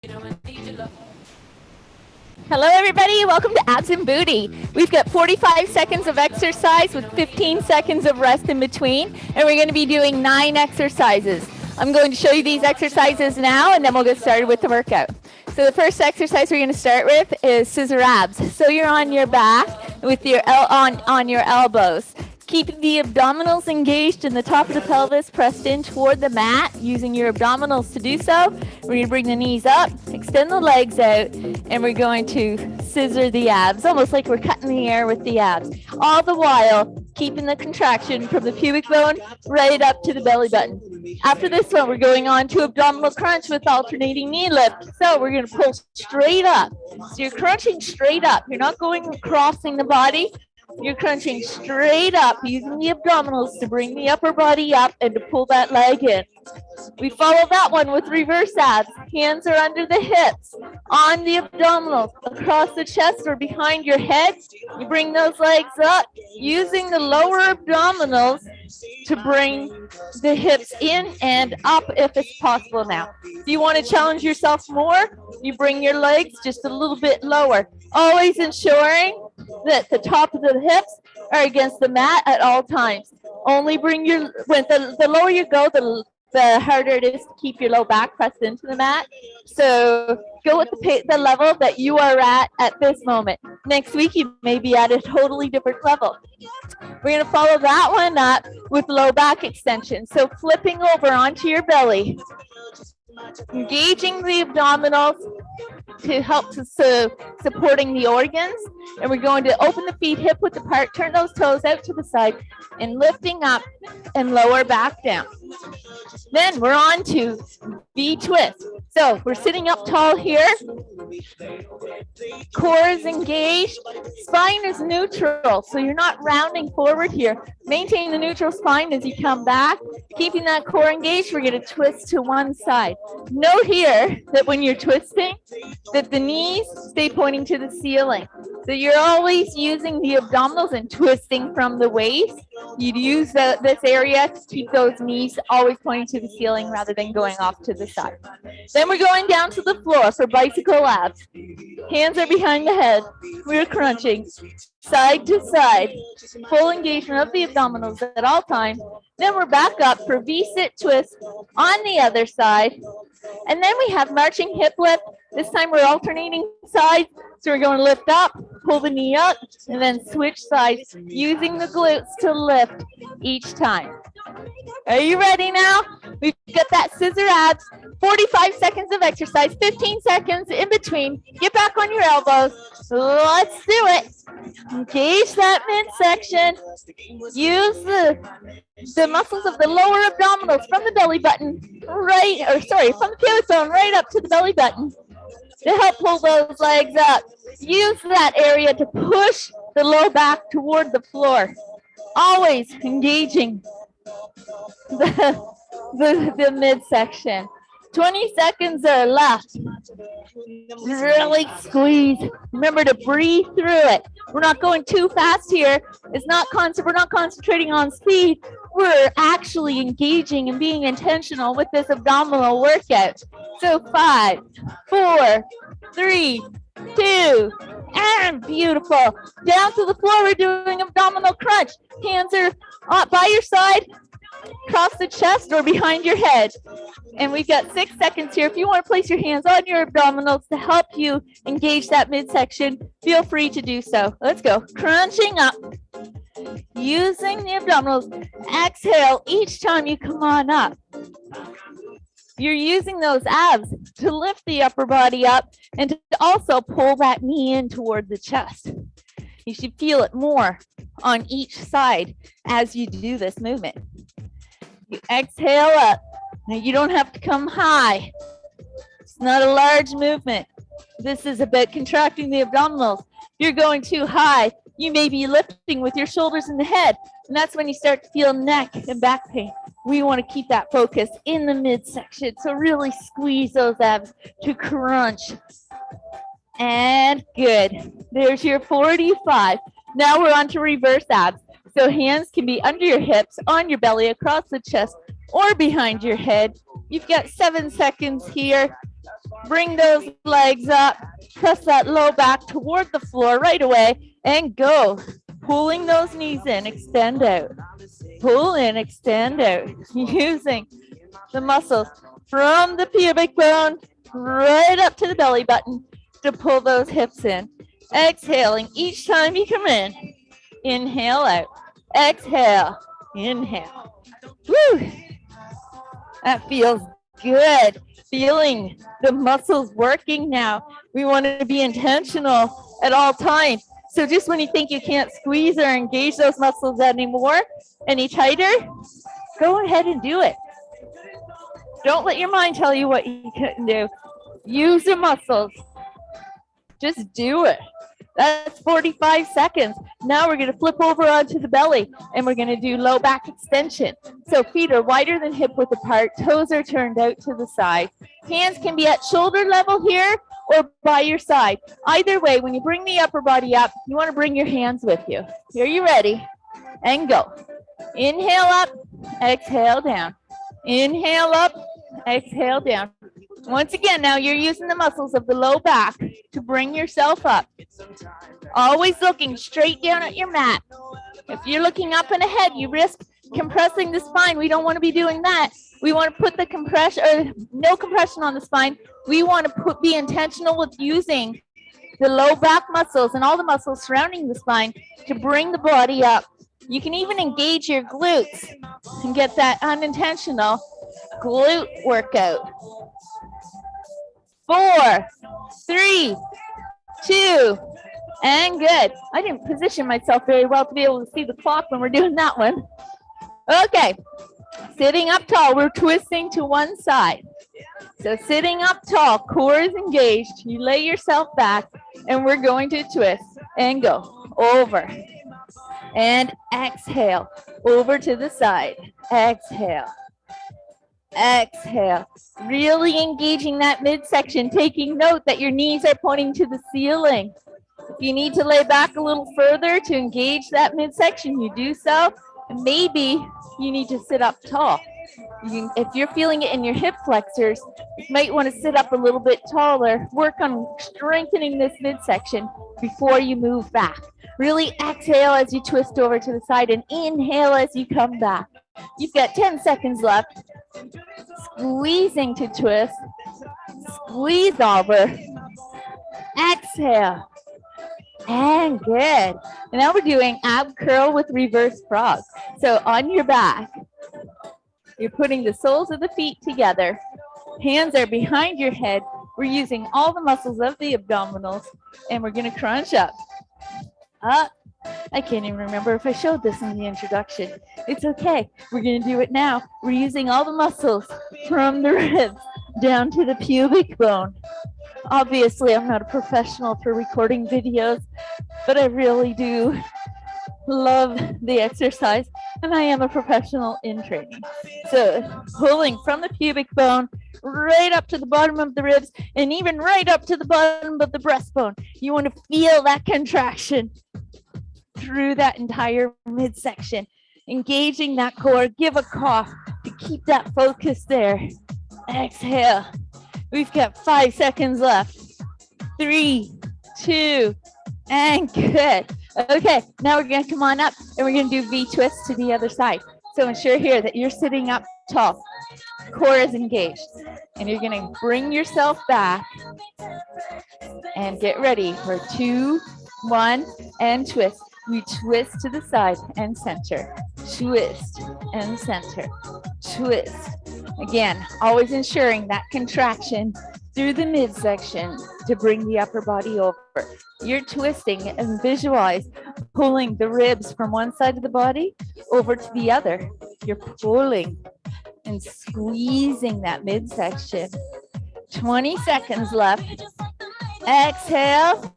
Hello everybody, welcome to Abs and Booty. We've got 45 seconds of exercise with 15 seconds of rest in between, and we're going to be doing 9 exercises. I'm going to show you these exercises now, and then we'll get started with the workout. So the first exercise we're going to start with is scissor abs. So you're on your back with your on your elbows. Keep the abdominals engaged and the top of the pelvis pressed in toward the mat, using your abdominals to do so. We're going to bring the knees up, extend the legs out, and we're going to scissor the abs, almost like we're cutting the air with the abs. All the while, keeping the contraction from the pubic bone right up to the belly button. After this one, we're going on to abdominal crunch with alternating knee lift. So we're going to pull straight up. So you're crunching straight up. You're not going crossing the body. You're crunching straight up, using the abdominals to bring the upper body up and to pull that leg in. We follow that one with reverse abs. Hands are under the hips, on the abdominals, across the chest or behind your head. You bring those legs up, using the lower abdominals to bring the hips in and up if it's possible now. If you want to challenge yourself more, you bring your legs just a little bit lower, always ensuring that the top of the hips are against the mat at all times. Only bring your, the lower you go, the harder it is to keep your low back pressed into the mat. So go with the level that you are at this moment. Next week, you may be at a totally different level. We're going to follow that one up with low back extension. So flipping over onto your belly, engaging the abdominals to help supporting the organs. And we're going to open the feet hip width apart, turn those toes out to the side, and lifting up and lower back down. Then we're on to V-twist. So we're sitting up tall here. Core is engaged. Spine is neutral, so you're not rounding forward here. Maintain the neutral spine as you come back. Keeping that core engaged, we're going to twist to one side. Note here that when you're twisting, that the knees stay pointing to the ceiling. So you're always using the abdominals and twisting from the waist. You'd use this area to keep those knees always pointing to the ceiling rather than going off to the side. Then we're going down to the floor for bicycle abs. Hands are behind the head. We're crunching side to side. Full engagement of the abdominals at all times. Then we're back up for V-sit twist on the other side. And then we have marching hip lift. This time we're alternating sides. So we're going to lift up, pull the knee up, and then switch sides, using the glutes to lift each time. Are you ready now? We've got that scissor abs, 45 seconds of exercise, 15 seconds in between. Get back on your elbows. Let's do it. Engage that midsection. Use the muscles of the lower abdominals from the belly button from the pubic bone right up to the belly button to help pull those legs up. Use that area to push the low back toward the floor. Always engaging the midsection. 20 seconds are left. Really squeeze. Remember to breathe through it. We're not going too fast here. We're not concentrating on speed. We're actually engaging and being intentional with this abdominal workout. So 5, 4, 3, 2, and beautiful. Down to the floor, we're doing abdominal crunch. Hands are by your side, across the chest or behind your head. And we've got 6 seconds here. If you want to place your hands on your abdominals to help you engage that midsection, feel free to do so. Let's go. Crunching up. Using the abdominals. Exhale each time you come on up. You're using those abs to lift the upper body up and to also pull that knee in toward the chest. You should feel it more on each side as you do this movement. You exhale up. Now you don't have to come high. It's not a large movement. This is about contracting the abdominals. If you're going too high, you may be lifting with your shoulders in the head, and that's when you start to feel neck and back pain. We want to keep that focus in the midsection, so really squeeze those abs to crunch. And good. There's your 45. Now we're on to reverse abs. So hands can be under your hips, on your belly, across the chest, or behind your head. You've got 7 seconds here. Bring those legs up. Press that low back toward the floor right away and go. Pulling those knees in, extend out. Pull in, extend out. Using the muscles from the pubic bone right up to the belly button to pull those hips in. Exhaling each time you come in. Inhale out. Exhale. Inhale. Woo! That feels good. Feeling the muscles working now. We want to be intentional at all times. So just when you think you can't squeeze or engage those muscles anymore, any tighter, go ahead and do it. Don't let your mind tell you what you couldn't do. Use the muscles. Just do it. That's 45 seconds. Now we're going to flip over onto the belly and we're going to do low back extension. So feet are wider than hip width apart. Toes are turned out to the side. Hands can be at shoulder level here or by your side. Either way, when you bring the upper body up, you want to bring your hands with you. Here you ready? And go. Inhale up, exhale down. Inhale up, exhale down. Once again, now you're using the muscles of the low back to bring yourself up. Always looking straight down at your mat. If you're looking up and ahead, you risk compressing the spine. We don't want to be doing that. We want to put the compression, or no compression on the spine. We want to be intentional with using the low back muscles and all the muscles surrounding the spine to bring the body up. You can even engage your glutes and get that unintentional glute workout. 4, 3, 2, and good. I didn't position myself very well to be able to see the clock when we're doing that one. Okay, sitting up tall, we're twisting to one side. So sitting up tall, core is engaged. You lay yourself back and we're going to twist and go over and exhale over to the side. Exhale. Exhale, really engaging that midsection, taking note that your knees are pointing to the ceiling. If you need to lay back a little further to engage that midsection, you do so. And maybe you need to sit up tall. If you're feeling it in your hip flexors, you might want to sit up a little bit taller. Work on strengthening this midsection before you move back. Really exhale as you twist over to the side and inhale as you come back. You've got 10 seconds left. Squeezing to twist. Squeeze over. Exhale. And good. And now we're doing ab curl with reverse frog. So on your back, you're putting the soles of the feet together. Hands are behind your head. We're using all the muscles of the abdominals, and we're going to crunch up. Up. I can't even remember if I showed this in the introduction. It's okay. We're going to do it now. We're using all the muscles from the ribs down to the pubic bone. Obviously, I'm not a professional for recording videos, but I really do love the exercise, and I am a professional in training. So pulling from the pubic bone right up to the bottom of the ribs and even right up to the bottom of the breastbone. You want to feel that contraction through that entire midsection, engaging that core. Give a cough to keep that focus there. Exhale. We've got 5 seconds left. 3, 2, and good. Okay, now we're going to come on up and we're going to do V twist to the other side. So ensure here that you're sitting up tall. Core is engaged. And you're going to bring yourself back and get ready for 2, 1, and twist. We twist to the side and center. Twist and center. Twist. Again, always ensuring that contraction through the midsection to bring the upper body over. You're twisting and visualize pulling the ribs from one side of the body over to the other. You're pulling and squeezing that midsection. 20 seconds left. Exhale.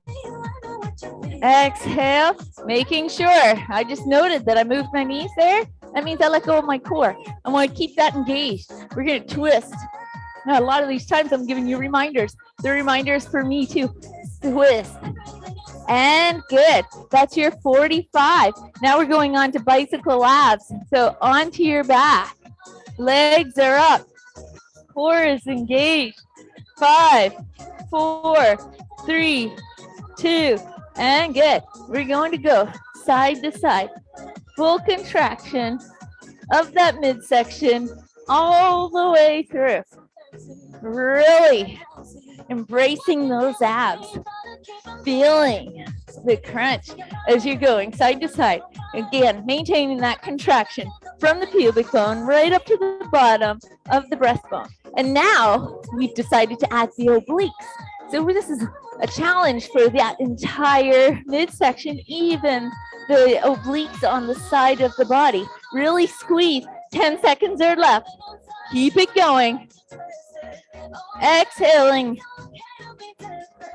Exhale. Making sure. I just noted that I moved my knees there. That means I let go of my core. I want to keep that engaged. We're going to twist. Now, a lot of these times I'm giving you reminders. The reminders for me too. Twist. And good. That's your 45. Now we're going on to bicycle abs. So onto your back. Legs are up. Core is engaged. 5, 4, 3, 2, and good. We're going to go side to side. Full contraction of that midsection all the way through. Really embracing those abs. Feeling the crunch as you're going side to side. Again, maintaining that contraction from the pubic bone right up to the bottom of the breastbone. And now we've decided to add the obliques. So this is a challenge for that entire midsection, even the obliques on the side of the body. Really squeeze. 10 seconds are left. Keep it going. Exhaling.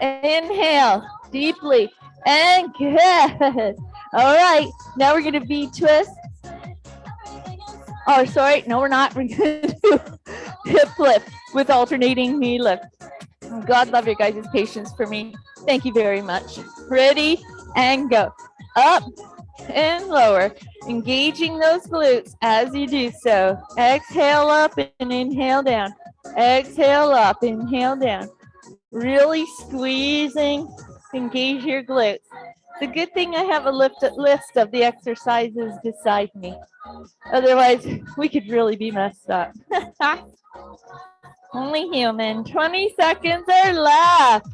Inhale deeply and good. All right, now we're going to V-twist. Oh, sorry, no, we're not. We're going to do hip lift with alternating knee lift. God love your guys' patience for me. Thank you very much. Ready and go. Up and lower. Engaging those glutes as you do so. Exhale up and inhale down. Exhale up, inhale down. Really squeezing, engage your glutes. The good thing I have a list of the exercises beside me. Otherwise, we could really be messed up. Only human. 20 seconds are left.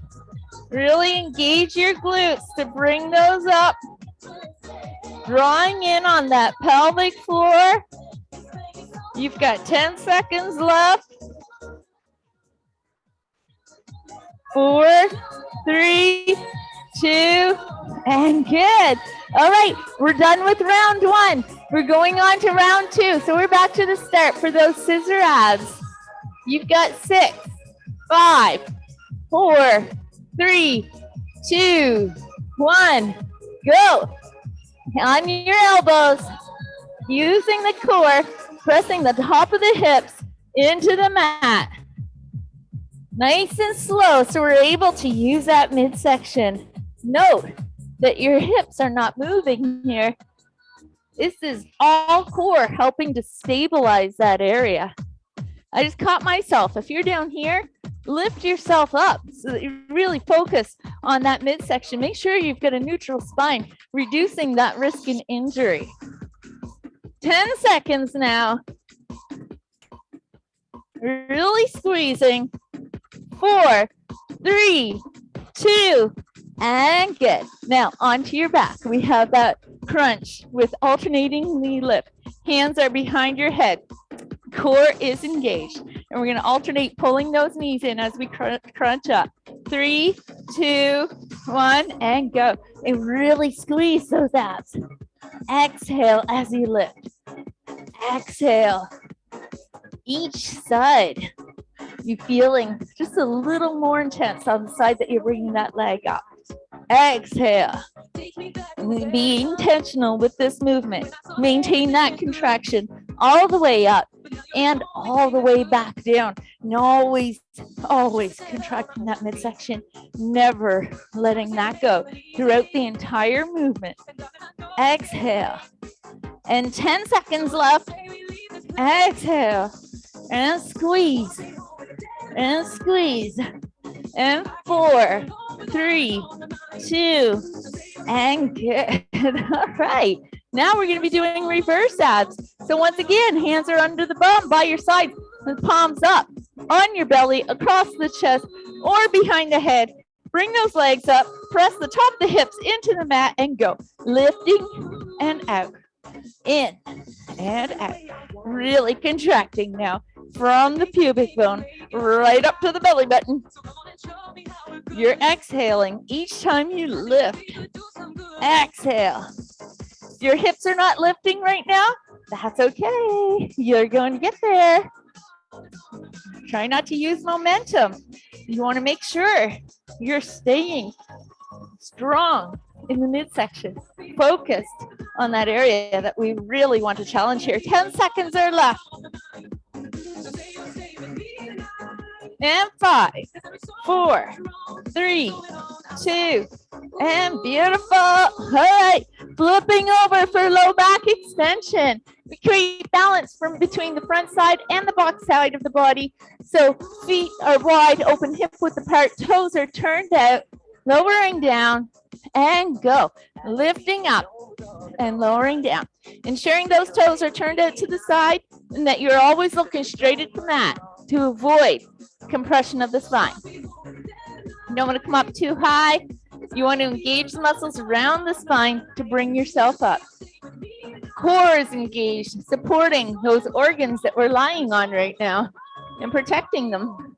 Really engage your glutes to bring those up. Drawing in on that pelvic floor. You've got 10 seconds left. 4, 3, 2, and good. All right, we're done with round 1. We're going on to round 2. So we're back to the start for those scissor abs. You've got 6, 5, 4, 3, 2, 1, go. On your elbows, using the core, pressing the top of the hips into the mat. Nice and slow, so we're able to use that midsection. Note that your hips are not moving here. This is all core helping to stabilize that area. I just caught myself. If you're down here, lift yourself up so that you really focus on that midsection. Make sure you've got a neutral spine, reducing that risk in injury. 10 seconds now. Really squeezing. 4, 3, 2, and good. Now onto your back. We have that crunch with alternating knee lift. Hands are behind your head. Core is engaged. And we're going to alternate pulling those knees in as we crunch up. 3, 2, 1, and go. And really squeeze those abs. Exhale as you lift. Exhale. Each side. You feeling just a little more intense on the side that you're bringing that leg up. Exhale. Be intentional with this movement. Maintain that contraction all the way up and all the way back down. And always contracting that midsection, never letting that go throughout the entire movement. Exhale. And 10 seconds left. Exhale. And squeeze. And squeeze. And 4, 3, 2, and good. All right. Now we're going to be doing reverse abs. So once again, hands are under the bum by your side, and palms up on your belly, across the chest, or behind the head. Bring those legs up, press the top of the hips into the mat, and go. Lifting and out. In and out. Really contracting now from the pubic bone right up to the belly button. You're exhaling each time you lift. Exhale. If your hips are not lifting right now, that's okay. You're going to get there. Try not to use momentum. You want to make sure you're staying strong in the midsection, focused on that area that we really want to challenge here. 10 seconds are left. And 5, 4, 3, 2, and beautiful. All right, Flipping over for low back extension. We create balance from between the front side and the back side of the body. So feet are wide open, hip width apart, toes are turned out, lowering down and go. Lifting up and lowering down. Ensuring those toes are turned out to the side and that you're always looking straight at the mat to avoid compression of the spine. You don't want to come up too high. You want to engage the muscles around the spine to bring yourself up. Core is engaged, supporting those organs that we're lying on right now and protecting them.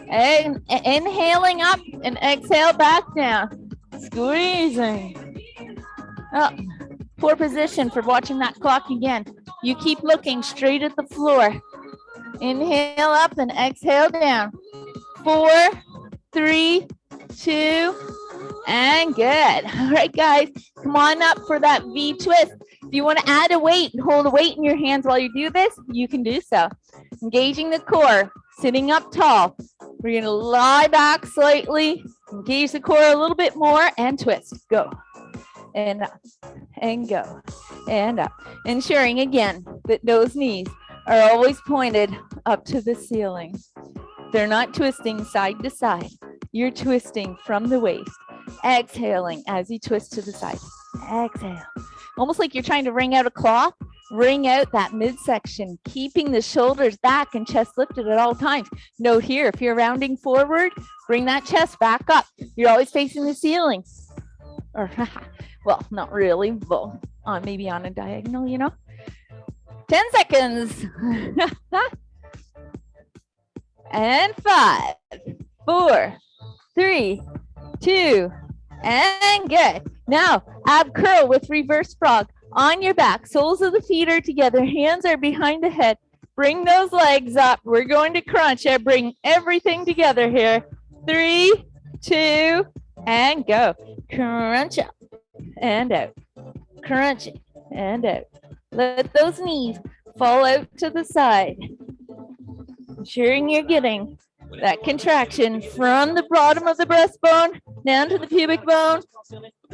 And inhaling up and exhale back down. Squeezing. Oh, poor position for watching that clock again. You keep looking straight at the floor. Inhale up and exhale down. 4, 3, 2, and good. All right, guys, come on up for that V twist. If you want to add a weight and hold a weight in your hands while you do this, you can do so. Engaging the core, sitting up tall. We're going to lie back slightly, engage the core a little bit more, and twist. Go. And up, and go, and up. Ensuring, again, that those knees are always pointed up to the ceiling. They're not twisting side to side. You're twisting from the waist. Exhaling as you twist to the side. Exhale. Almost like you're trying to wring out a cloth. Wring out that midsection, keeping the shoulders back and chest lifted at all times. Note here, if you're rounding forward, bring that chest back up. You're always facing the ceiling. Or, well, not really, but maybe on a diagonal, you know. 10 seconds. And 5, 4, 3, 2, and good. Now, ab curl with reverse frog. On your back, soles of the feet are together, hands are behind the head. Bring those legs up. We're going to crunch. Bring everything together here. 3, 2, and go. Crunch up and out. Crunch and out. Let those knees fall out to the side. Ensuring you're getting that contraction from the bottom of the breastbone down to the pubic bone.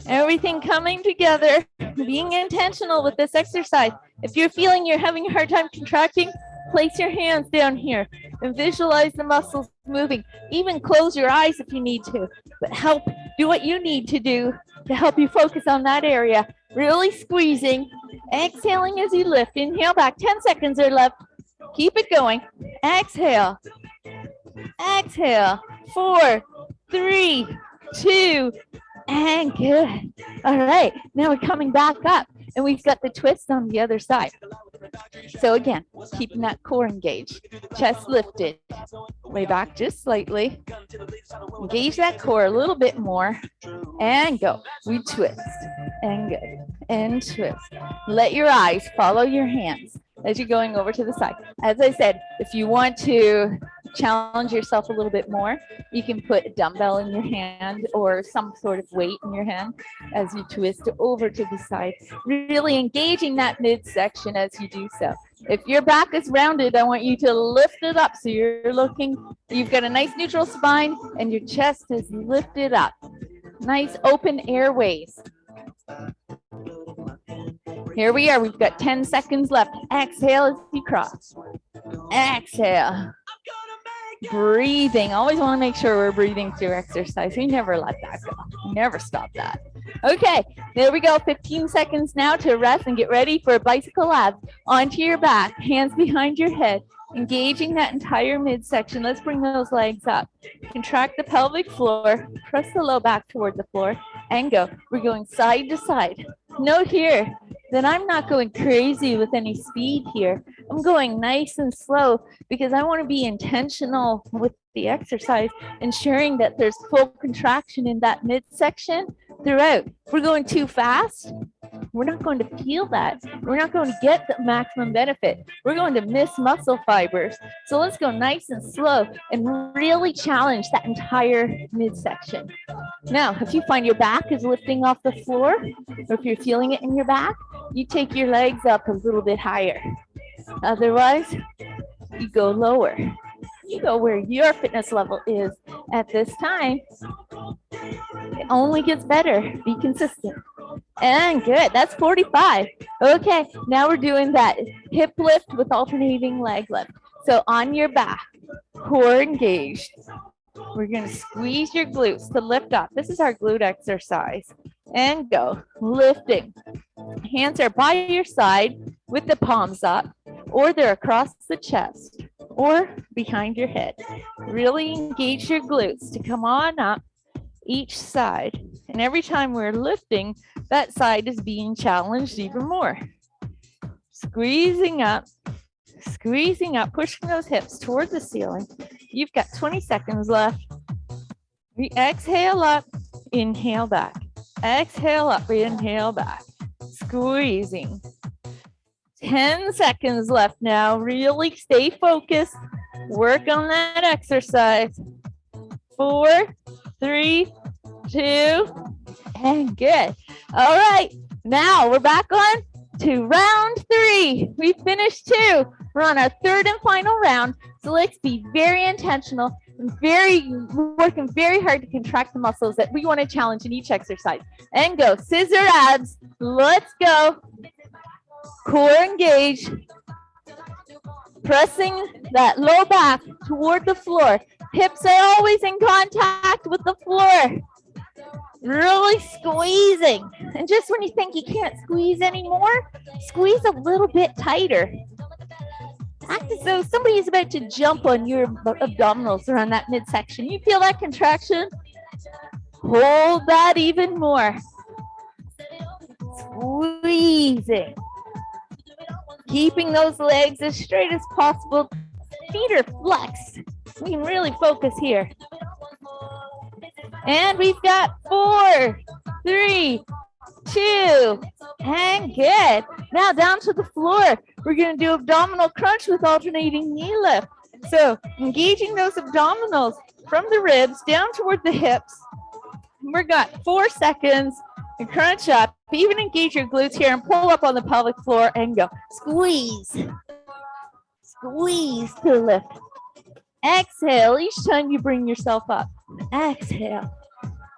Everything coming together, being intentional with this exercise. If you're feeling you're having a hard time contracting, place your hands down here and visualize the muscles moving. Even close your eyes if you need to, but do what you need to do to help you focus on that area. Really squeezing, exhaling as you lift. Inhale back, 10 seconds are left. Keep it going. Exhale. Exhale. 4, 3, 2, and good. All right, now we're coming back up and we've got the twist on the other side. So again, keeping that core engaged, chest lifted, way back just slightly. Engage that core a little bit more and go. We twist and good and twist. Let your eyes follow your hands as you're going over to the side. As I said, if you want to challenge yourself a little bit more, you can put a dumbbell in your hand or some sort of weight in your hand as you twist over to the side, really engaging that midsection as you do so. If your back is rounded, I want you to lift it up so you've got a nice neutral spine and your chest is lifted up. Nice open airways. Here we are. We've got 10 seconds left. Exhale as you cross. Exhale. Breathing. Always want to make sure we're breathing through exercise. We never let that go. Never stop that. Okay, there we go. 15 seconds now to rest and get ready for a bicycle abs. Onto your back, hands behind your head, engaging that entire midsection. Let's bring those legs up. Contract the pelvic floor, press the low back toward the floor, and go. We're going side to side. Note here that I'm not going crazy with any speed here. I'm going nice and slow because I want to be intentional with the exercise, ensuring that there's full contraction in that midsection throughout. If we're going too fast, we're not going to feel that. We're not going to get the maximum benefit. We're going to miss muscle fibers. So let's go nice and slow and really challenge that entire midsection. Now, if you find your back is lifting off the floor, or if you're feeling it in your back, you take your legs up a little bit higher. Otherwise, you go lower. You go where your fitness level is at this time. It only gets better. Be consistent. And good. That's 45. Okay, now we're doing that hip lift with alternating leg lift. So on your back, core engaged. We're going to squeeze your glutes to lift up. This is our glute exercise. And go. Lifting. Hands are by your side with the palms up, or they're across the chest, or behind your head. Really engage your glutes to come on up each side. And every time we're lifting, that side is being challenged even more. Squeezing up, pushing those hips towards the ceiling. You've got 20 seconds left. We exhale up, inhale back. Exhale up, inhale back. Squeezing. 10 seconds left now. Really stay focused. Work on that exercise. 4, 3, 2, and good. All right, now we're back on to round 3. We finished 2. We're on our third and final round. So let's be very intentional and working very hard to contract the muscles that we want to challenge in each exercise. And go, scissor abs. Let's go. Core engage. Pressing that low back toward the floor. Hips are always in contact with the floor. Really squeezing. And just when you think you can't squeeze anymore, squeeze a little bit tighter. Act as though somebody is about to jump on your abdominals around that midsection. You feel that contraction? Hold that even more. Squeezing. Keeping those legs as straight as possible. Feet are flexed. We can really focus here. And we've got 4, 3, 2, and good. Now down to the floor. We're going to do abdominal crunch with alternating knee lift. So engaging those abdominals from the ribs down toward the hips. We've got 4 seconds and crunch up. Even engage your glutes here and pull up on the pelvic floor and go. Squeeze. Squeeze to lift. Exhale each time you bring yourself up. Exhale.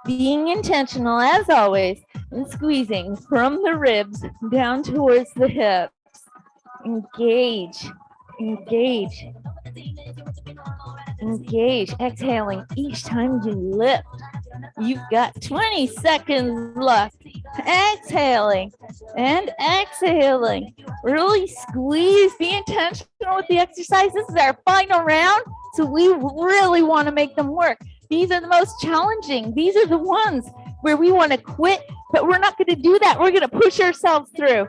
Being intentional as always and squeezing from the ribs down towards the hips. Engage. Engage. Engage. Exhaling each time you lift. You've got 20 seconds left. Exhaling and exhaling. Really squeeze. Be intentional with the exercise. This is our final round, so we really want to make them work. These are the most challenging. These are the ones where we want to quit, but we're not going to do that. We're going to push ourselves through.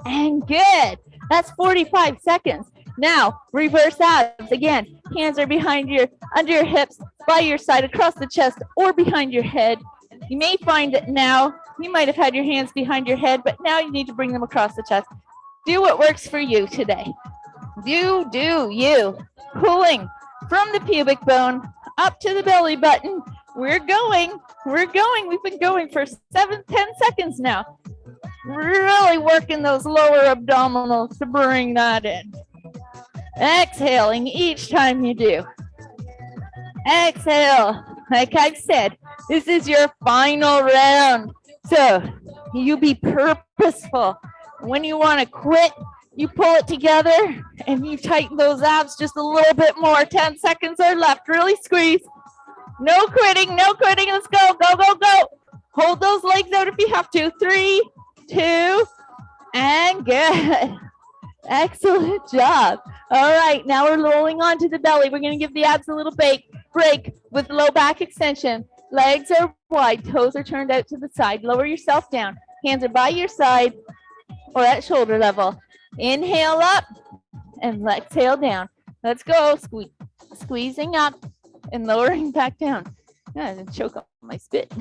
And good. That's 45 seconds. Now, reverse abs. Again, hands are behind under your hips, by your side, across the chest, or behind your head. You may find that now, you might have had your hands behind your head, but now you need to bring them across the chest. Do what works for you today. Do you. Pulling from the pubic bone up to the belly button. We're going. We've been going for 10 seconds now. Really working those lower abdominals to bring that in. Exhaling each time you do. Exhale. Like I've said, this is your final round. So you be purposeful. When you want to quit, you pull it together and you tighten those abs just a little bit more. 10 seconds are left. Really squeeze. No quitting. Let's go. Go. Hold those legs out if you have to. 3, 2, and good. Excellent job. All right, now we're rolling onto the belly. We're going to give the abs a little break with low back extension. Legs are wide, toes are turned out to the side. Lower yourself down. Hands are by your side or at shoulder level. Inhale up and exhale down. Let's go. Squeezing up and lowering back down. I'm going to choke up my spit.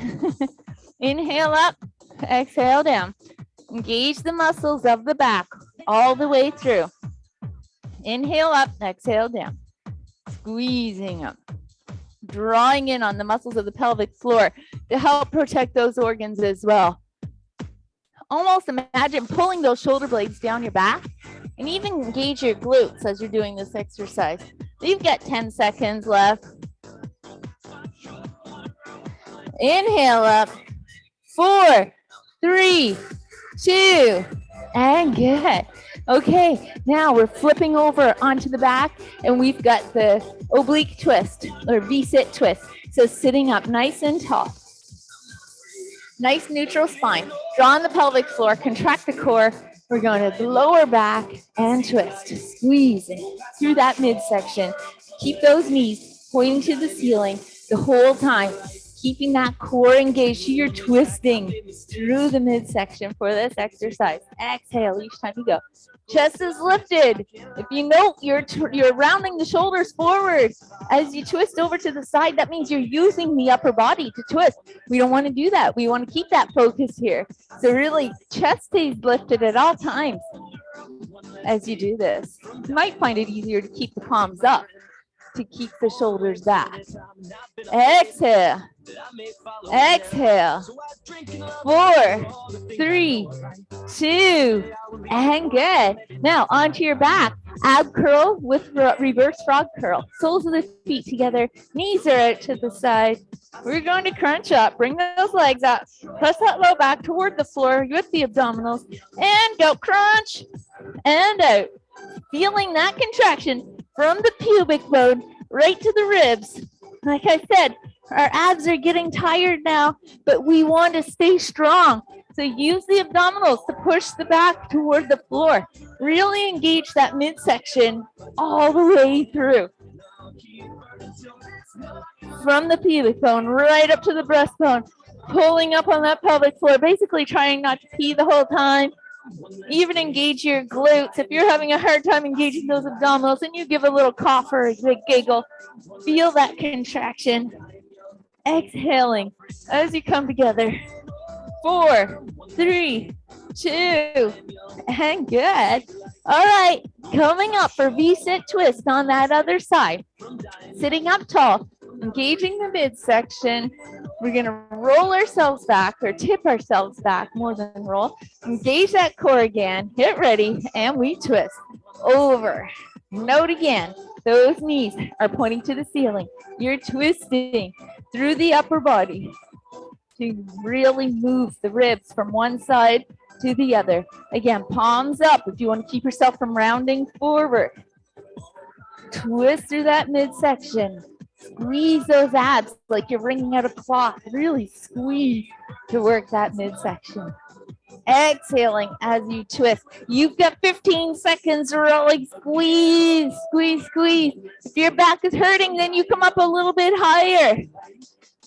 Inhale up, exhale down. Engage the muscles of the back all the way through. Inhale up, exhale down. Squeezing up. Drawing in on the muscles of the pelvic floor to help protect those organs as well. Almost imagine pulling those shoulder blades down your back and even engage your glutes as you're doing this exercise. You've got 10 seconds left. Inhale up. 4, 3, 2, and good. Okay, now we're flipping over onto the back and we've got the oblique twist or V-sit twist. So sitting up nice and tall. Nice neutral spine. Draw on the pelvic floor, contract the core. We're going to the lower back and twist. Squeezing through that midsection. Keep those knees pointing to the ceiling the whole time. Keeping that core engaged. You're twisting through the midsection for this exercise. Exhale each time you go. Chest is lifted. If you note, you're rounding the shoulders forward. As you twist over to the side, that means you're using the upper body to twist. We don't want to do that. We want to keep that focus here. So really, chest stays lifted at all times as you do this. You might find it easier to keep the palms up, to keep the shoulders back. Exhale. Exhale. 4, 3, 2, and good. Now onto your back. Ab curl with reverse frog curl. Soles of the feet together. Knees are out to the side. We're going to crunch up. Bring those legs up. Press that low back toward the floor with the abdominals. And go crunch and out. Feeling that contraction from the pubic bone right to the ribs. Like I said, our abs are getting tired now, but we want to stay strong. So use the abdominals to push the back toward the floor. Really engage that midsection all the way through. From the pubic bone right up to the breastbone, pulling up on that pelvic floor, basically trying not to pee the whole time. Even engage your glutes. If you're having a hard time engaging those abdominals and you give a little cough or a big giggle, feel that contraction. Exhaling as you come together. 4, 3, 2, and good. All right, coming up for V-sit twist on that other side. Sitting up tall, engaging the midsection. We're going to roll ourselves back or tip ourselves back more than roll. Engage that core again. Get ready, and we twist over. Note again, those knees are pointing to the ceiling. You're twisting through the upper body to really move the ribs from one side to the other. Again, palms up if you want to keep yourself from rounding forward. Twist through that midsection. Squeeze those abs like you're wringing out a cloth. Really squeeze to work that midsection. Exhaling as you twist. You've got 15 seconds to really squeeze, squeeze, squeeze. If your back is hurting, then you come up a little bit higher.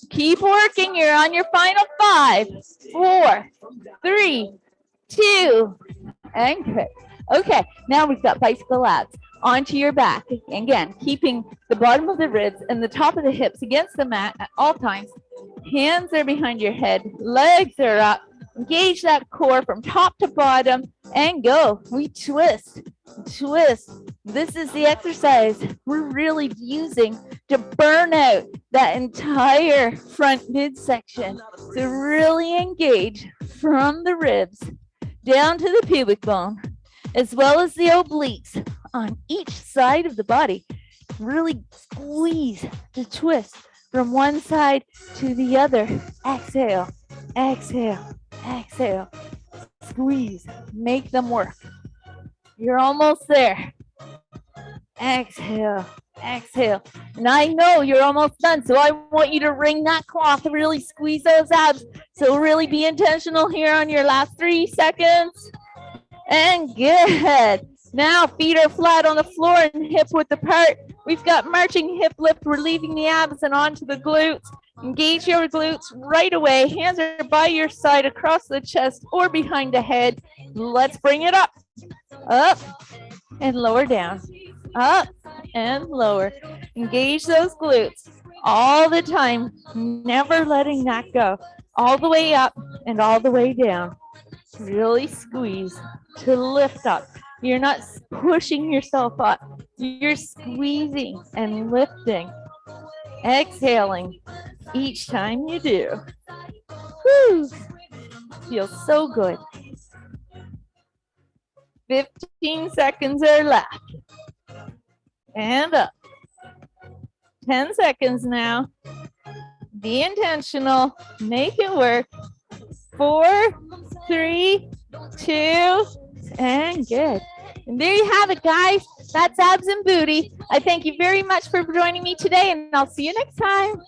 Keep working. You're on your final 5, 4, 3, 2, and good. Okay, now we've got bicycle abs. Onto your back. Again, keeping the bottom of the ribs and the top of the hips against the mat at all times. Hands are behind your head. Legs are up. Engage that core from top to bottom and go. We twist, twist. This is the exercise we're really using to burn out that entire front midsection. So really engage from the ribs down to the pubic bone, as well as the obliques on each side of the body. Really squeeze the twist from one side to the other. Exhale, exhale, exhale. Squeeze, make them work. You're almost there. Exhale, exhale. And I know you're almost done, so I want you to wring that cloth, really squeeze those abs. So really be intentional here on your last 3 seconds. And good. Now feet are flat on the floor and hip width apart. We've got marching hip lift, relieving the abs and onto the glutes. Engage your glutes right away. Hands are by your side across the chest or behind the head. Let's bring it up. Up and lower down. Up and lower. Engage those glutes all the time, never letting that go. All the way up and all the way down. Really squeeze to lift up. You're not pushing yourself up. You're squeezing and lifting. Exhaling each time you do. Whew. Feels so good. 15 seconds are left. And up. 10 seconds now. Be intentional. Make it work. 4, 3, 2, and good. And there you have it, guys. That's abs and booty. I thank you very much for joining me today, and I'll see you next time.